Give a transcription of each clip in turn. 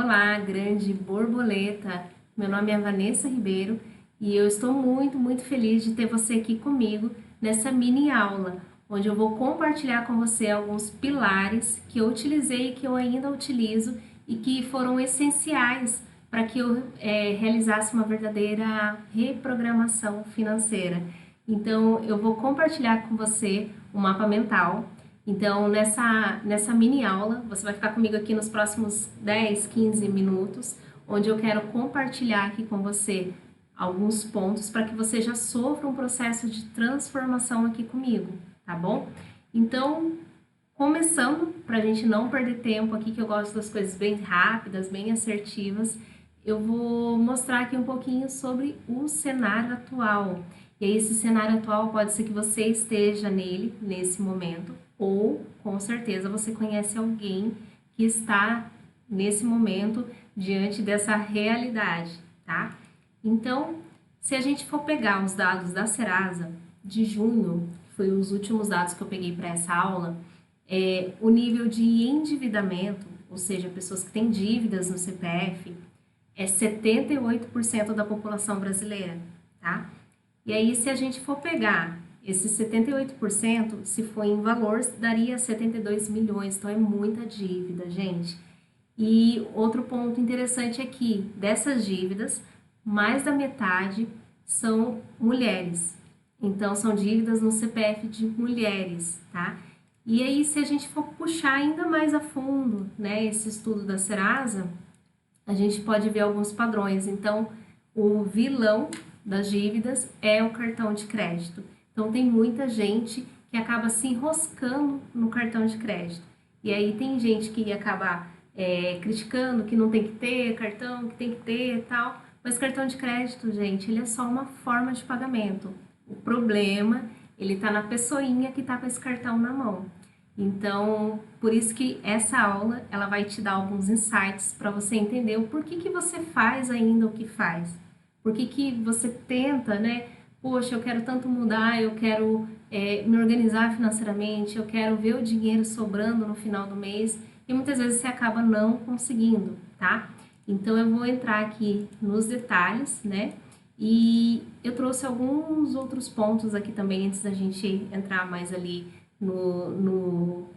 Olá, grande borboleta. Meu nome é Vanessa Ribeiro e eu estou muito feliz de ter você aqui comigo nessa mini aula, onde eu vou compartilhar com você alguns pilares que eu utilizei e que eu ainda utilizo e que foram essenciais para que eu realizasse uma verdadeira reprogramação financeira. Então, eu vou compartilhar com você o mapa mental. Então, nessa mini aula, você vai ficar comigo aqui nos próximos 10, 15 minutos, onde eu quero compartilhar aqui com você alguns pontos para que você já sofra um processo de transformação aqui comigo, tá bom? Então, começando, para a gente não perder tempo aqui, que eu gosto das coisas bem rápidas, bem assertivas, eu vou mostrar aqui um pouquinho sobre o cenário atual. E aí, esse cenário atual pode ser que você esteja nele, nesse momento, ou com certeza você conhece alguém que está nesse momento diante dessa realidade, tá? Então, se a gente for pegar os dados da Serasa de junho, que foi os últimos dados que eu peguei para essa aula, o nível de endividamento, ou seja, pessoas que têm dívidas no CPF, é 78% da população brasileira, tá? E aí, se a gente for pegar esses 78%, se for em valor, daria 72 milhões, então é muita dívida, gente. E outro ponto interessante é que dessas dívidas, mais da metade são mulheres. Então, são dívidas no CPF de mulheres, tá? E aí, se a gente for puxar ainda mais a fundo, né, esse estudo da Serasa, a gente pode ver alguns padrões. Então, o vilão das dívidas é o cartão de crédito. Então, tem muita gente que acaba se enroscando no cartão de crédito. E aí tem gente que acaba criticando que não tem que ter cartão, que tem que ter e tal. Mas cartão de crédito, gente, ele é só uma forma de pagamento. O problema, ele tá na pessoinha que tá com esse cartão na mão. Então, por isso que essa aula, ela vai te dar alguns insights para você entender o porquê que você faz ainda o que faz. Por que que você tenta, né? Poxa, eu quero tanto mudar, eu quero me organizar financeiramente, eu quero ver o dinheiro sobrando no final do mês e muitas vezes você acaba não conseguindo, tá? Então, eu vou entrar aqui nos detalhes, né? E eu trouxe alguns outros pontos aqui também antes da gente entrar mais ali no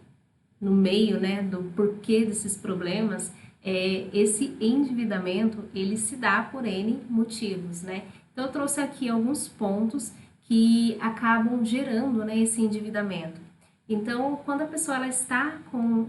meio, né, do porquê desses problemas. Esse endividamento, ele se dá por N motivos, né? Então, eu trouxe aqui alguns pontos que acabam gerando, né, esse endividamento. Então, quando a pessoa ela está com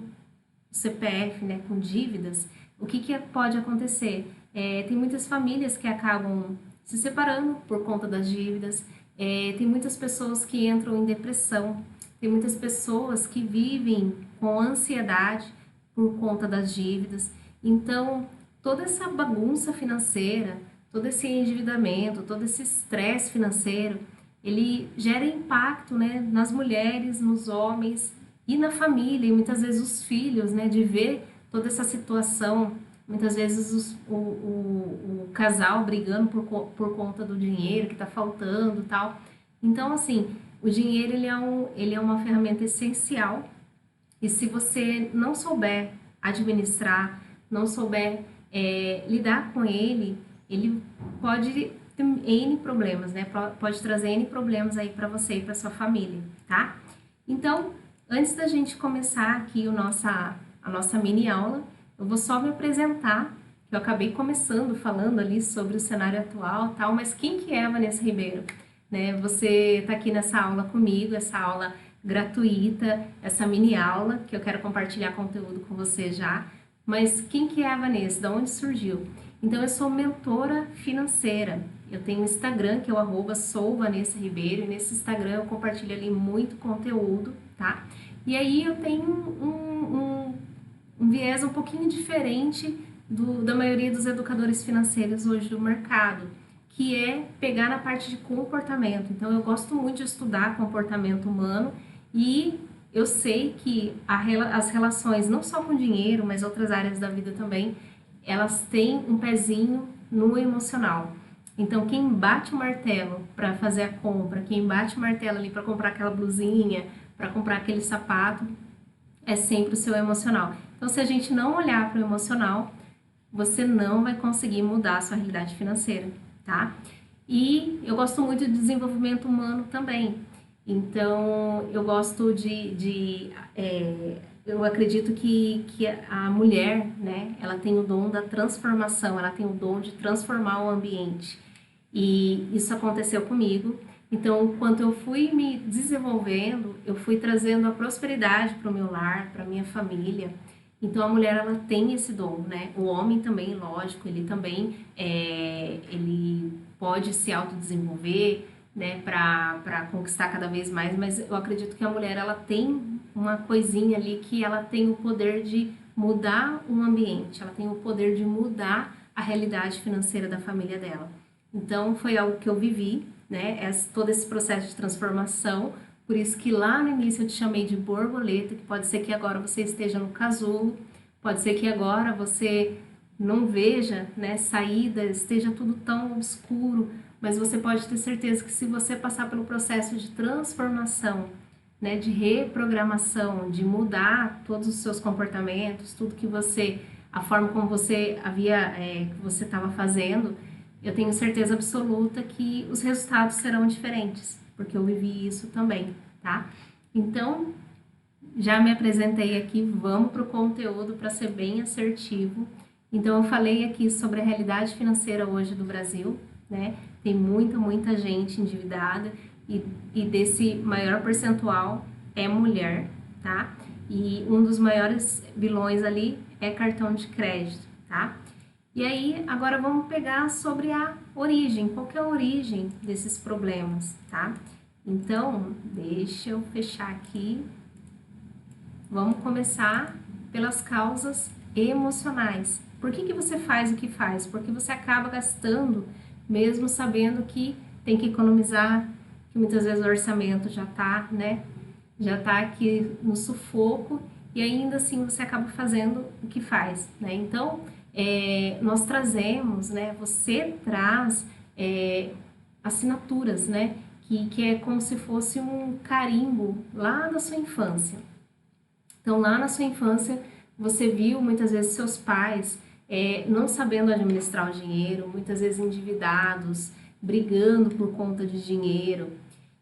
CPF, né, com dívidas, o que pode acontecer? Tem muitas famílias que acabam se separando por conta das dívidas, tem muitas pessoas que entram em depressão, tem muitas pessoas que vivem com ansiedade por conta das dívidas. Então, toda essa bagunça financeira, todo esse endividamento, todo esse estresse financeiro, ele gera impacto, né, nas mulheres, nos homens e na família, e muitas vezes os filhos, né, de ver toda essa situação, muitas vezes o casal brigando por conta do dinheiro que está faltando e tal. Então, assim, o dinheiro ele é uma ferramenta essencial e se você não souber administrar, não souber lidar com ele, ele pode ter N problemas, né? Pode trazer N problemas aí para você e para sua família, tá? Então, antes da gente começar aqui a nossa mini aula, eu vou só me apresentar, que eu acabei começando falando ali sobre o cenário atual e tal, mas quem que é a Vanessa Ribeiro? Né? Você está aqui nessa aula comigo, essa aula gratuita, essa mini aula, que eu quero compartilhar conteúdo com você já. Mas quem que é a Vanessa? De onde surgiu? Então, eu sou mentora financeira. Eu tenho um Instagram, que é o @souvanessaribeiro, e nesse Instagram eu compartilho ali muito conteúdo, tá? E aí eu tenho um viés um pouquinho diferente da maioria dos educadores financeiros hoje do mercado, que é pegar na parte de comportamento. Então, eu gosto muito de estudar comportamento humano e eu sei que as relações, não só com dinheiro, mas outras áreas da vida também, elas têm um pezinho no emocional. Então, quem bate o martelo para fazer a compra, quem bate o martelo ali para comprar aquela blusinha, para comprar aquele sapato, é sempre o seu emocional. Então, se a gente não olhar para o emocional, você não vai conseguir mudar a sua realidade financeira, tá? E eu gosto muito de desenvolvimento humano também. Então, eu gosto eu acredito que a mulher, né, ela tem o dom da transformação, ela tem o dom de transformar o ambiente. E isso aconteceu comigo. Então, enquanto eu fui me desenvolvendo, eu fui trazendo a prosperidade para o meu lar, para minha família. Então, a mulher, ela tem esse dom, né? O homem também, lógico, ele também ele pode se autodesenvolver, né, para conquistar cada vez mais, mas eu acredito que a mulher, ela tem uma coisinha ali que ela tem o poder de mudar o ambiente, ela tem o poder de mudar a realidade financeira da família dela. Então, foi algo que eu vivi, né, todo esse processo de transformação, por isso que lá no início eu te chamei de borboleta, que pode ser que agora você esteja no casulo, pode ser que agora você não veja, né, saída, esteja tudo tão obscuro, mas você pode ter certeza que se você passar pelo processo de transformação, né, de reprogramação, de mudar todos os seus comportamentos, tudo que você, a forma como você que você estava fazendo, eu tenho certeza absoluta que os resultados serão diferentes, porque eu vivi isso também, tá? Então, já me apresentei aqui, vamos para o conteúdo para ser bem assertivo. Então, eu falei aqui sobre a realidade financeira hoje do Brasil, né? Tem muita gente endividada e desse maior percentual é mulher, tá? E um dos maiores vilões ali é cartão de crédito, tá? E aí, agora vamos pegar sobre a origem, qual que é a origem desses problemas, tá? Então, deixa eu fechar aqui. Vamos começar pelas causas emocionais. Por que você faz o que faz? Porque você acaba gastando, mesmo sabendo que tem que economizar, que muitas vezes o orçamento já tá, né? Já tá aqui no sufoco e ainda assim você acaba fazendo o que faz, né? Então, nós trazemos, né? Você traz assinaturas, né? Que é como se fosse um carimbo lá da sua infância. Então, lá na sua infância, você viu muitas vezes seus pais não sabendo administrar o dinheiro, muitas vezes endividados, brigando por conta de dinheiro.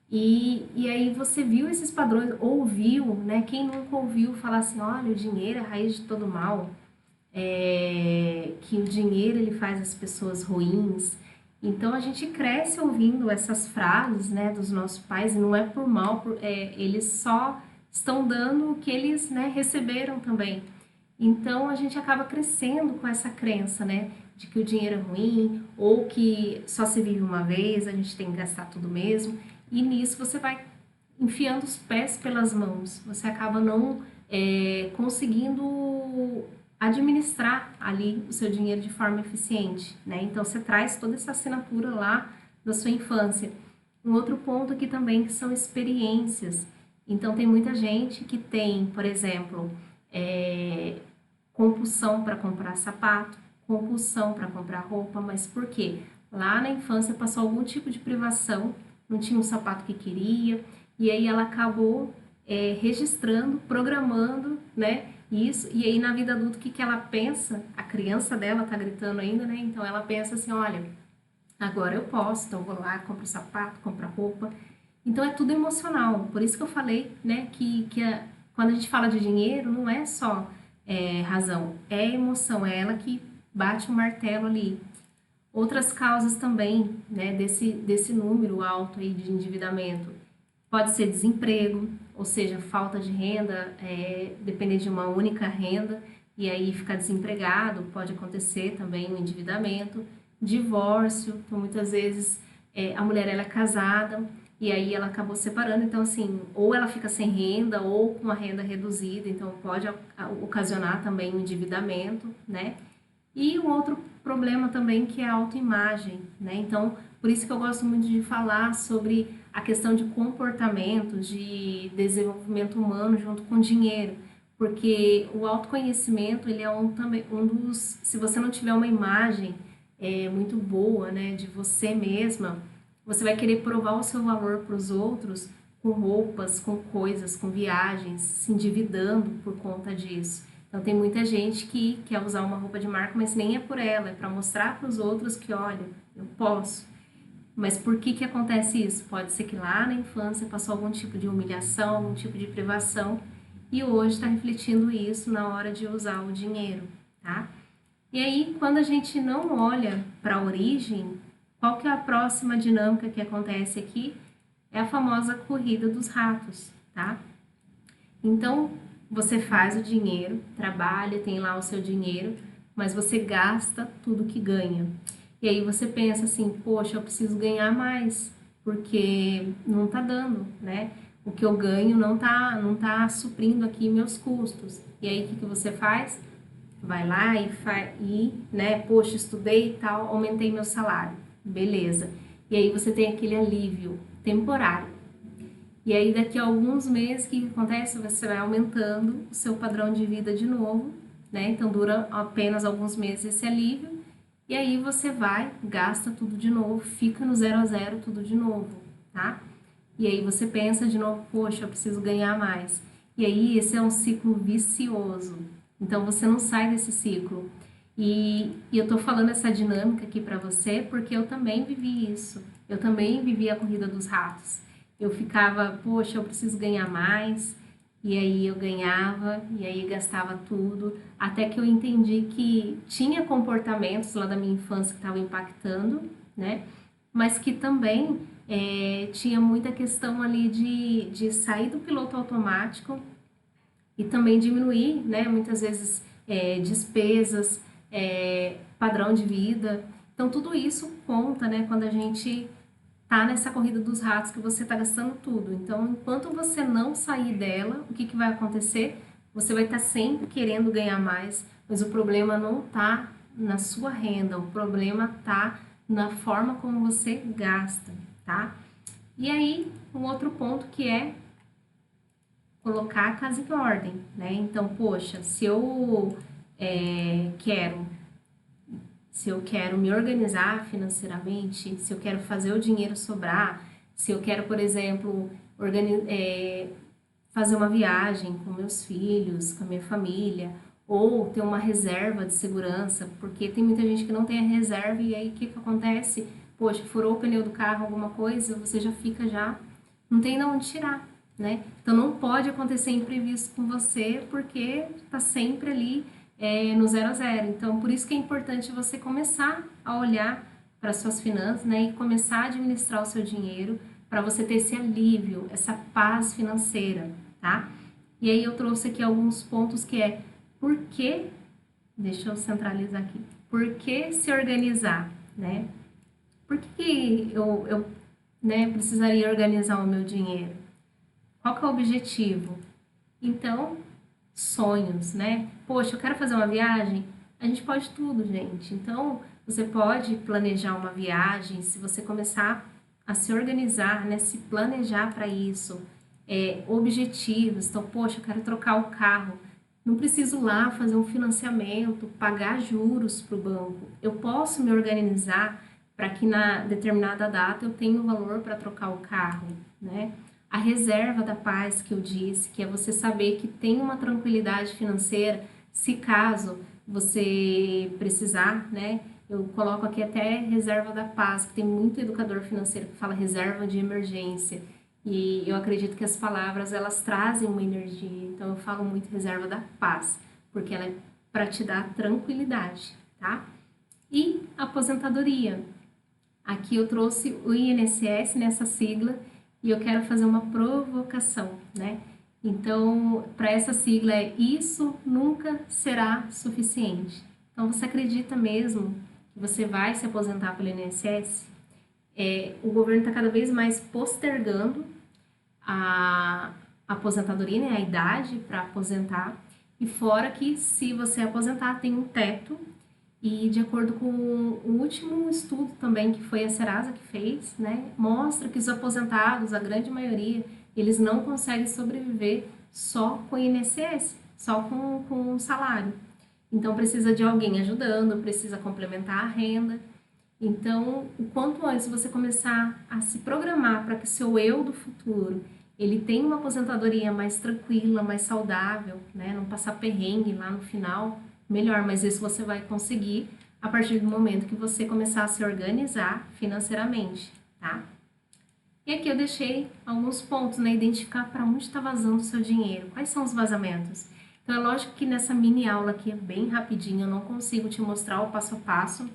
E aí você viu esses padrões, ouviu, né? Quem nunca ouviu falar assim, olha, o dinheiro é a raiz de todo mal, que o dinheiro ele faz as pessoas ruins. Então a gente cresce ouvindo essas frases, né, dos nossos pais, e não é por mal, eles só estão dando o que eles, né, receberam também. Então a gente acaba crescendo com essa crença, né, de que o dinheiro é ruim ou que só se vive uma vez, a gente tem que gastar tudo mesmo. E nisso você vai enfiando os pés pelas mãos. Você acaba não conseguindo administrar ali o seu dinheiro de forma eficiente, né? Então você traz toda essa assinatura lá da sua infância. Um outro ponto aqui também que são experiências. Então tem muita gente que tem, por exemplo, compulsão para comprar sapato, compulsão para comprar roupa, mas por quê? Lá na infância passou algum tipo de privação, não tinha um sapato que queria, e aí ela acabou registrando, programando, né? Isso, e aí na vida adulta o que ela pensa? A criança dela tá gritando ainda, né? Então ela pensa assim, olha, agora eu posso, então eu vou lá, compro sapato, compro roupa. Então é tudo emocional, por isso que eu falei, né, quando a gente fala de dinheiro, não é só razão, é emoção, é ela que bate o martelo ali. Outras causas também, né, desse número alto aí de endividamento, pode ser desemprego, ou seja, falta de renda, depender de uma única renda, e aí ficar desempregado, pode acontecer também o endividamento, divórcio, então muitas vezes a mulher ela é casada, e aí ela acabou separando, então assim, ou ela fica sem renda, ou com a renda reduzida, então pode ocasionar também um endividamento, né? E um outro problema também que é a autoimagem, né? Então, por isso que eu gosto muito de falar sobre a questão de comportamento, de desenvolvimento humano junto com dinheiro, porque o autoconhecimento, ele é também um dos, se você não tiver uma imagem muito boa, né, de você mesma, você vai querer provar o seu valor para os outros com roupas, com coisas, com viagens, se endividando por conta disso. Então tem muita gente que quer usar uma roupa de marca, mas nem é por ela, é para mostrar para os outros que, olha, eu posso. Mas por que que acontece isso? Pode ser que lá na infância passou algum tipo de humilhação, algum tipo de privação, e hoje está refletindo isso na hora de usar o dinheiro, tá? E aí, quando a gente não olha para a origem, qual que é a próxima dinâmica que acontece aqui? É a famosa corrida dos ratos, tá? Então, você faz o dinheiro, trabalha, tem lá o seu dinheiro, mas você gasta tudo que ganha. E aí você pensa assim, poxa, eu preciso ganhar mais, porque não tá dando, né? O que eu ganho não tá suprindo aqui meus custos. E aí o que que você faz? Vai lá né, poxa, estudei e tal, aumentei meu salário. Beleza. E aí você tem aquele alívio temporário. E aí daqui a alguns meses, o que acontece? Você vai aumentando o seu padrão de vida de novo, né? Então dura apenas alguns meses esse alívio. E aí você vai, gasta tudo de novo, fica no 0 a 0 tudo de novo, tá? E aí você pensa de novo, poxa, eu preciso ganhar mais. E aí esse é um ciclo vicioso. Então você não sai desse ciclo. E eu tô falando essa dinâmica aqui para você porque eu também vivi isso. Eu também vivi a corrida dos ratos. Eu ficava, poxa, eu preciso ganhar mais. E aí eu ganhava, e aí gastava tudo, até que eu entendi que tinha comportamentos lá da minha infância que estavam impactando, né? Mas que também tinha muita questão ali de sair do piloto automático e também diminuir, né? Muitas vezes despesas, padrão de vida. Então tudo isso conta, né? Quando a gente tá nessa corrida dos ratos que você tá gastando tudo. Então, enquanto você não sair dela, o que que vai acontecer? Você vai estar sempre querendo ganhar mais, mas o problema não tá na sua renda, o problema tá na forma como você gasta, tá? E aí, um outro ponto que é colocar a casa em ordem, né? Então, poxa, se eu quero se eu quero me organizar financeiramente, se eu quero fazer o dinheiro sobrar, se eu quero, por exemplo, fazer uma viagem com meus filhos, com a minha família, ou ter uma reserva de segurança, porque tem muita gente que não tem a reserva e aí o que que acontece? Poxa, furou o pneu do carro, alguma coisa, você já fica já, não tem de onde tirar, né? Então não pode acontecer imprevisto com você, porque tá sempre ali no 0 a 0. Então, por isso que é importante você começar a olhar para suas finanças, né, e começar a administrar o seu dinheiro para você ter esse alívio, essa paz financeira, tá? E aí eu trouxe aqui alguns pontos que é por que, deixa eu centralizar aqui, por que se organizar, né? Por que eu né, precisaria organizar o meu dinheiro? Qual que é o objetivo? Então, sonhos, né? Poxa, eu quero fazer uma viagem. A gente pode tudo, gente. Então, você pode planejar uma viagem, se você começar a se organizar, né? Se planejar para isso. Objetivos. Então, poxa, eu quero trocar o carro. Não preciso lá fazer um financiamento, pagar juros para o banco. Eu posso me organizar para que na determinada data eu tenha o valor para trocar o carro, né? A reserva da paz que eu disse, que é você saber que tem uma tranquilidade financeira, se caso você precisar, né? Eu coloco aqui até reserva da paz, que tem muito educador financeiro que fala reserva de emergência. E eu acredito que as palavras elas trazem uma energia, então eu falo muito reserva da paz, porque ela é para te dar tranquilidade, tá? E aposentadoria. Aqui eu trouxe o INSS nessa sigla e eu quero fazer uma provocação, né? Então, para essa sigla é isso nunca será suficiente. Então, você acredita mesmo que você vai se aposentar pelo INSS? O governo está cada vez mais postergando a aposentadoria, né? A idade para aposentar. E fora que se você aposentar tem um teto e de acordo com o último estudo também que foi a Serasa que fez, né, mostra que os aposentados, a grande maioria, eles não conseguem sobreviver só com o INSS, só com o salário. Então precisa de alguém ajudando, precisa complementar a renda. Então, o quanto antes você começar a se programar para que seu eu do futuro ele tem uma aposentadoria mais tranquila, mais saudável, né? Não passar perrengue lá no final, melhor, mas isso você vai conseguir a partir do momento que você começar a se organizar financeiramente, tá? E aqui eu deixei alguns pontos, né? Identificar para onde está vazando o seu dinheiro, quais são os vazamentos. Então é lógico que nessa mini aula aqui é bem rapidinho, eu não consigo te mostrar o passo a passo,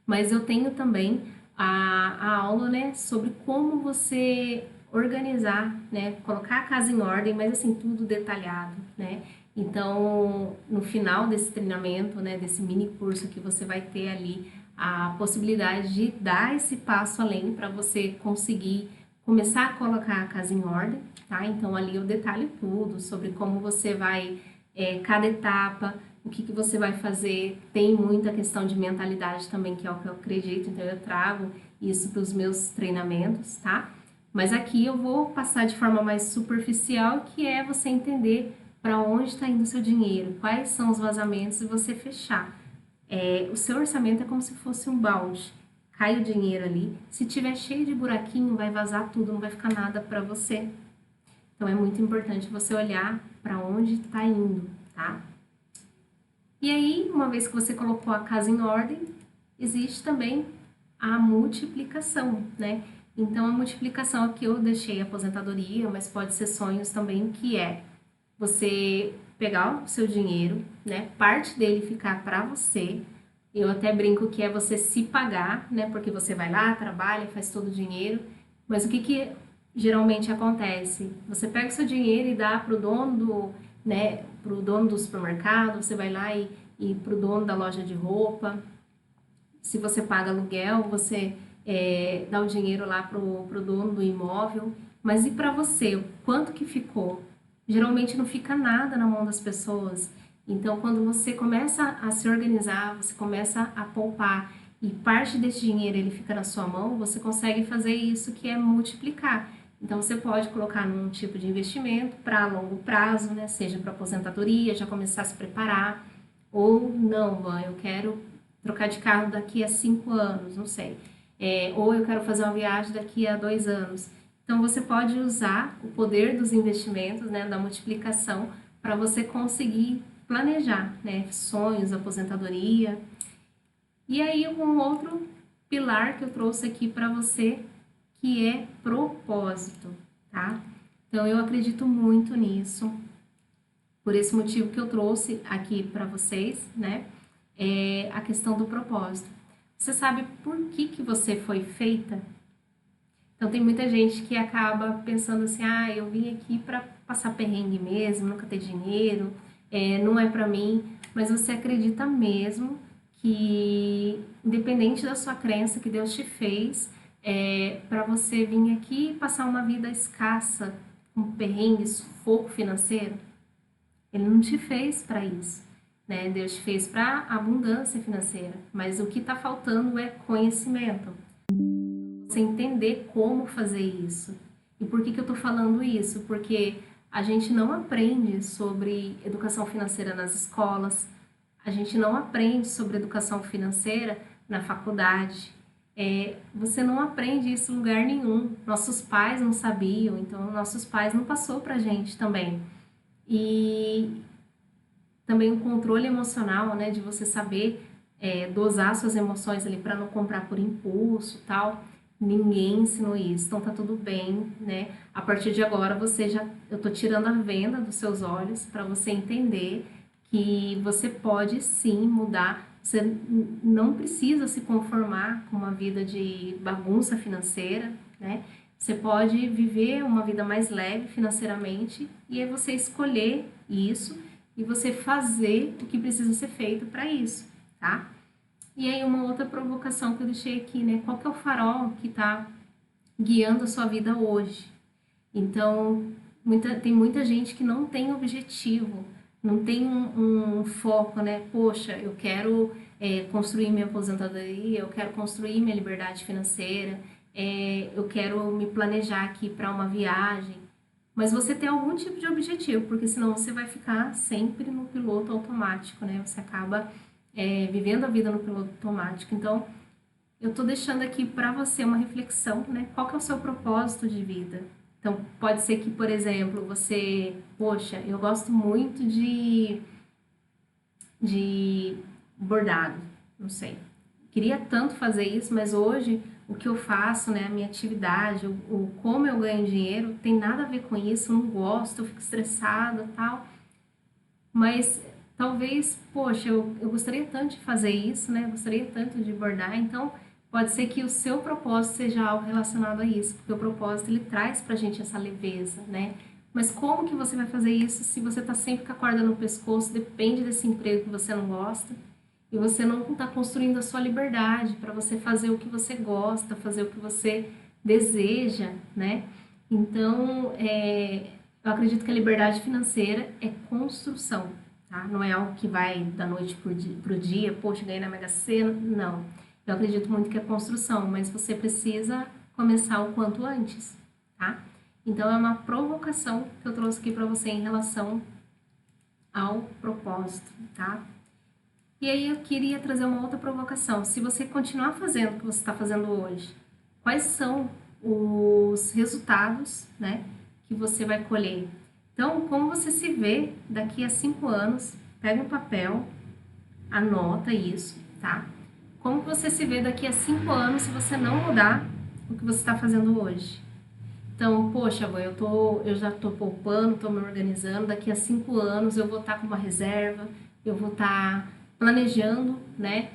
mas eu tenho também a aula, né, sobre como você organizar, né, colocar a casa em ordem, mas assim, tudo detalhado, né? Então, no final desse treinamento, né, desse mini curso que você vai ter ali a possibilidade de dar esse passo além para você conseguir começar a colocar a casa em ordem, tá? Então, ali eu detalho tudo sobre como você vai, cada etapa, o que, que você vai fazer. Tem muita questão de mentalidade também, que é o que eu acredito, então eu trago isso para os meus treinamentos, tá? Mas aqui eu vou passar de forma mais superficial, que é você entender para onde está indo o seu dinheiro, quais são os vazamentos e você fechar. O seu orçamento é como se fosse um balde, cai o dinheiro ali, se tiver cheio de buraquinho vai vazar tudo, não vai ficar nada para você. Então é muito importante você olhar para onde está indo, tá? E aí, uma vez que você colocou a casa em ordem, existe também a multiplicação, né? Então, a multiplicação aqui eu deixei aposentadoria, mas pode ser sonhos também, que é você pegar o seu dinheiro, né? Parte dele ficar para você. Eu até brinco que é você se pagar, né? Porque você vai lá, trabalha, faz todo o dinheiro. Mas o que que geralmente acontece? Você pega o seu dinheiro e dá para o dono do, né? Para o dono do supermercado, você vai lá e para o dono da loja de roupa. Se você paga aluguel, você dá o dinheiro lá pro dono do imóvel. Mas e para você? O quanto que ficou? Geralmente não fica nada na mão das pessoas. Então, quando você começa a se organizar, você começa a poupar e parte desse dinheiro ele fica na sua mão, você consegue fazer isso que é multiplicar. Então, você pode colocar num tipo de investimento para longo prazo, né? Seja para aposentadoria, já começar a se preparar. Ou não, Van, eu quero trocar de carro daqui a 5 anos, não sei. Ou eu quero fazer uma viagem daqui a 2 anos. Então, você pode usar o poder dos investimentos, né, da multiplicação, para você conseguir planejar, né, sonhos, aposentadoria. E aí, um outro pilar que eu trouxe aqui para você, que é propósito, tá? Então, eu acredito muito nisso, por esse motivo que eu trouxe aqui para vocês, né? A questão do propósito. Você sabe por que que você foi feita? Então tem muita gente que acaba pensando assim, ah, eu vim aqui para passar perrengue mesmo, nunca ter dinheiro, não é para mim. Mas você acredita mesmo que, independente da sua crença que Deus te fez, para você vir aqui e passar uma vida escassa, com perrengue, sufoco financeiro? Ele não te fez para isso, né? Deus te fez para abundância financeira, mas o que está faltando é conhecimento. Você entender como fazer isso. E por que que eu estou falando isso? Porque a gente não aprende sobre educação financeira nas escolas, a gente não aprende sobre educação financeira na faculdade. Você não aprende isso em lugar nenhum. Nossos pais não sabiam, então nossos pais não passou para a gente também. E também o controle emocional, né, de você saber dosar suas emoções ali para não comprar por impulso, tal. Ninguém ensinou isso, então tá tudo bem, né? A partir de agora eu tô tirando a venda dos seus olhos para você entender que você pode sim mudar. Você não precisa se conformar com uma vida de bagunça financeira, né? Você pode viver uma vida mais leve financeiramente e é você escolher isso e você fazer o que precisa ser feito para isso, tá? E aí uma outra provocação que eu deixei aqui, né? Qual que é o farol que está guiando a sua vida hoje? Então, tem muita gente que não tem objetivo, não tem um foco, né? Poxa, eu quero construir minha aposentadoria, eu quero construir minha liberdade financeira, eu quero me planejar aqui para uma viagem. Mas você tem algum tipo de objetivo, porque senão você vai ficar sempre no piloto automático, né? Você acaba vivendo a vida no piloto automático. Então, eu tô deixando aqui para você uma reflexão, né? Qual que é o seu propósito de vida? Então, pode ser que, por exemplo, você, poxa, eu gosto muito de bordado, não sei. Queria tanto fazer isso, mas hoje o que eu faço, né, a minha atividade, o como eu ganho dinheiro, tem nada a ver com isso, eu não gosto, eu fico estressada, tal. Mas talvez, poxa, eu gostaria tanto de fazer isso, né? Eu gostaria tanto de bordar, então pode ser que o seu propósito seja algo relacionado a isso, porque o propósito ele traz pra gente essa leveza, né? Mas como que você vai fazer isso se você tá sempre com a corda no pescoço, depende desse emprego que você não gosta, e você não está construindo a sua liberdade para você fazer o que você gosta, fazer o que você deseja, né? Então, eu acredito que a liberdade financeira é construção, tá? Não é algo que vai da noite pro dia, poxa, ganhei na Mega Sena, não. Eu acredito muito que é construção, mas você precisa começar o quanto antes, tá? Então, é uma provocação que eu trouxe aqui para você em relação ao propósito, tá? E aí eu queria trazer uma outra provocação. Se você continuar fazendo o que você está fazendo hoje, quais são os resultados, né, que você vai colher? Então, como você se vê daqui a 5 anos, pega um papel, anota isso, tá? Como você se vê daqui a 5 anos se você não mudar o que você está fazendo hoje? Então, poxa, mãe, eu já tô poupando, tô me organizando, daqui a 5 anos eu vou estar com uma reserva, eu vou estar planejando, né?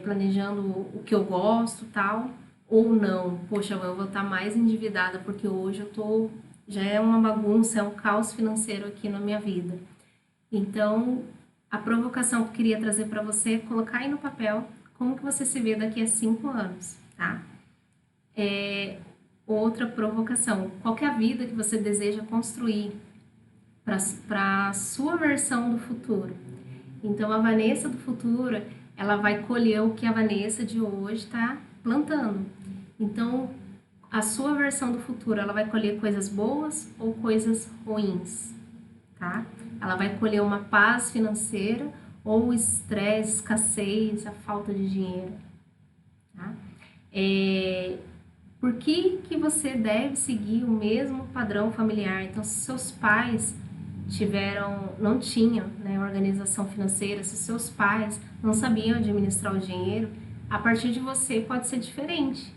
Planejando o que eu gosto, tal, ou não. Poxa, mãe, eu vou estar mais endividada porque hoje já é uma bagunça, é um caos financeiro aqui na minha vida. Então, a provocação que eu queria trazer para você é colocar aí no papel como que você se vê daqui a 5 anos, tá? Outra provocação, qual que é a vida que você deseja construir para a sua versão do futuro? Então, a Vanessa do futuro, ela vai colher o que a Vanessa de hoje está plantando. Então, a sua versão do futuro, ela vai colher coisas boas ou coisas ruins, tá? Ela vai colher uma paz financeira ou estresse, escassez, a falta de dinheiro, tá? Por que você deve seguir o mesmo padrão familiar? Então, se seus pais não tinham, né, organização financeira, se seus pais não sabiam administrar o dinheiro, a partir de você pode ser diferente.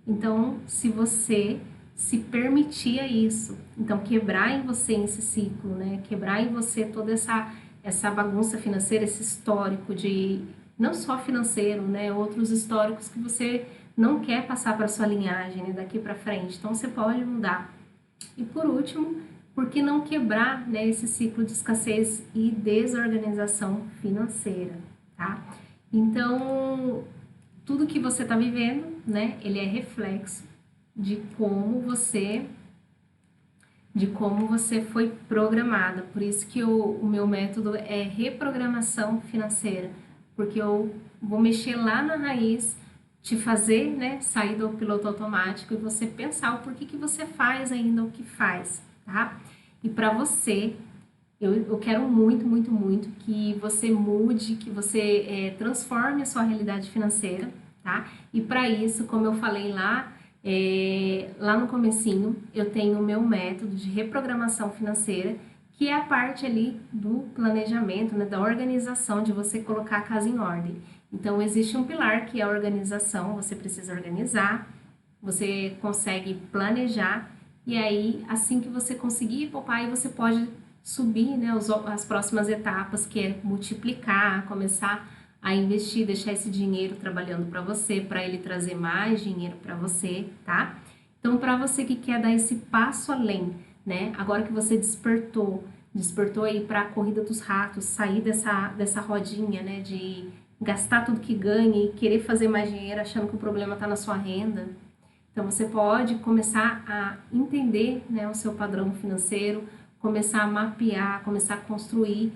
Então, se você se permitir isso, então quebrar em você esse ciclo, né, quebrar em você toda essa bagunça financeira, esse histórico de não só financeiro, né, outros históricos que você não quer passar para sua linhagem, né, daqui para frente. Então você pode mudar. E por último, por que não quebrar, né, esse ciclo de escassez e desorganização financeira, tá? Então, tudo que você está vivendo, né, ele é reflexo de como você foi programada. Por isso que o meu método é reprogramação financeira, porque eu vou mexer lá na raiz, te fazer, né, sair do piloto automático e você pensar o porquê que você faz ainda o que faz, tá? E para você, eu quero muito, muito, muito que você mude, que você transforme a sua realidade financeira, tá? E para isso, como eu falei lá no comecinho, eu tenho o meu método de reprogramação financeira, que é a parte ali do planejamento, né, da organização, de você colocar a casa em ordem. Então, existe um pilar que é a organização, você precisa organizar, você consegue planejar, e aí, assim que você conseguir poupar, aí você pode subir, né, as próximas etapas, que é multiplicar, começar a investir, deixar esse dinheiro trabalhando para você, para ele trazer mais dinheiro para você, tá? Então, para você que quer dar esse passo além, né? Agora que você despertou aí para a corrida dos ratos, sair dessa rodinha, né, de gastar tudo que ganha e querer fazer mais dinheiro achando que o problema está na sua renda. Então, você pode começar a entender, né, o seu padrão financeiro, começar a mapear, começar a construir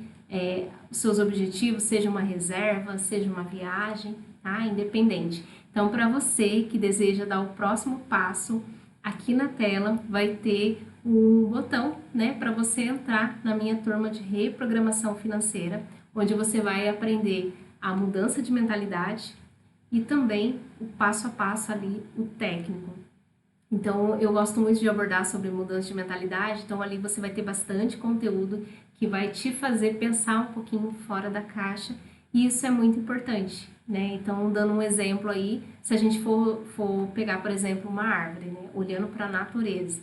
os seus objetivos, seja uma reserva, seja uma viagem, tá? Independente. Então, para você que deseja dar o próximo passo, aqui na tela vai ter um botão, né, para você entrar na minha turma de reprogramação financeira, onde você vai aprender a mudança de mentalidade e também o passo a passo ali, o técnico. Então, eu gosto muito de abordar sobre mudança de mentalidade, então ali você vai ter bastante conteúdo que vai te fazer pensar um pouquinho fora da caixa, e isso é muito importante, né? Então, dando um exemplo aí, se a gente for pegar, por exemplo, uma árvore, né? Olhando para a natureza.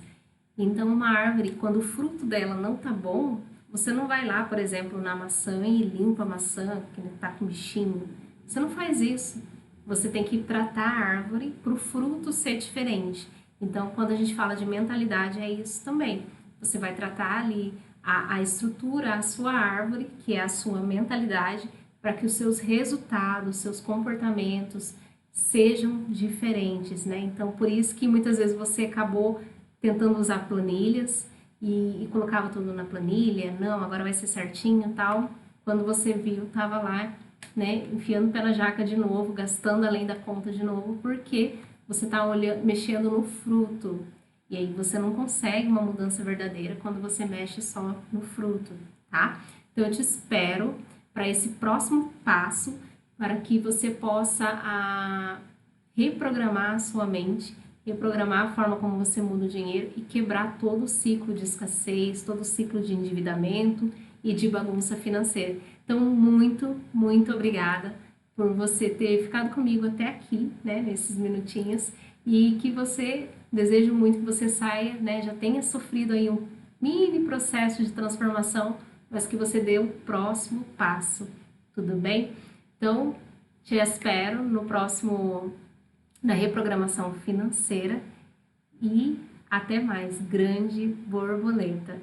Então, uma árvore, quando o fruto dela não tá bom, você não vai lá, por exemplo, na maçã e limpa a maçã, que tá com bichinho. Você não faz isso. Você tem que tratar a árvore para o fruto ser diferente. Então, quando a gente fala de mentalidade, é isso também. Você vai tratar ali a estrutura, a sua árvore, que é a sua mentalidade, para que os seus resultados, seus comportamentos sejam diferentes, né? Então, por isso que muitas vezes você acabou tentando usar planilhas e colocava tudo na planilha, não, agora vai ser certinho e tal. Quando você viu, tava lá, né, enfiando o pé na jaca de novo, gastando além da conta de novo, porque você tá olhando, mexendo no fruto. E aí você não consegue uma mudança verdadeira quando você mexe só no fruto, tá? Então eu te espero para esse próximo passo, para que você possa reprogramar a sua mente, reprogramar a forma como você muda o dinheiro e quebrar todo o ciclo de escassez, todo o ciclo de endividamento e de bagunça financeira. Então, muito, muito obrigada por você ter ficado comigo até aqui, né, nesses minutinhos, e que você, desejo muito que você saia, né, já tenha sofrido aí um mini processo de transformação, mas que você dê o próximo passo, tudo bem? Então, te espero no próximo, na reprogramação financeira, e até mais, grande borboleta!